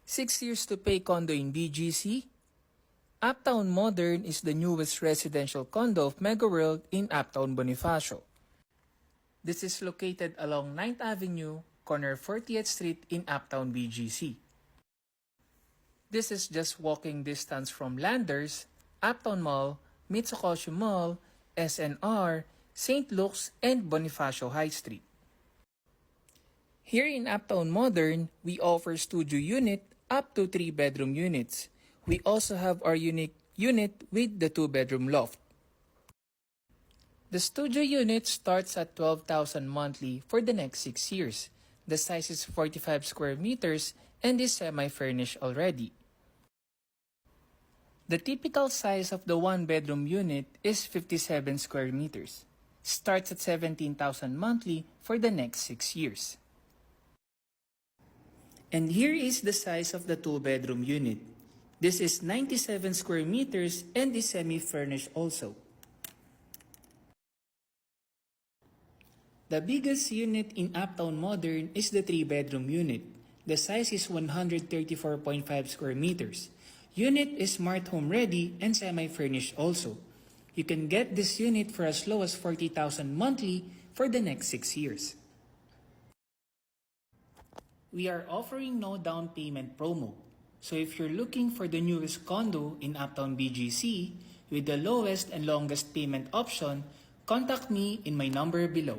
6 years to pay condo in BGC. Uptown Modern is the newest residential condo of MegaWorld in Uptown Bonifacio. This is located along 9th Avenue, corner 40th Street in Uptown BGC. This is just walking distance from Landers, Uptown Mall, Mitsukoshi Mall, SNR, St. Luke's, and Bonifacio High Street. Here in Uptown Modern, we offer studio unit up to 3-bedroom units. We also have our unique unit with the 2-bedroom loft. The studio unit starts at 12,000 monthly for the next 6 years. The size is 45 square meters and is semi-furnished already. The typical size of the 1-bedroom unit is 57 square meters. Starts at 17,000 monthly for the next 6 years. And here is the size of the 2-bedroom unit. This is 97 square meters and is semi-furnished also. The biggest unit in Uptown Modern is the 3-bedroom unit. The size is 134.5 square meters. Unit is smart home ready and semi-furnished also. You can get this unit for as low as 40,000 monthly for the next 6 years. We are offering no down payment promo. So if you're looking for the newest condo in Uptown BGC with the lowest and longest payment option, contact me in my number below.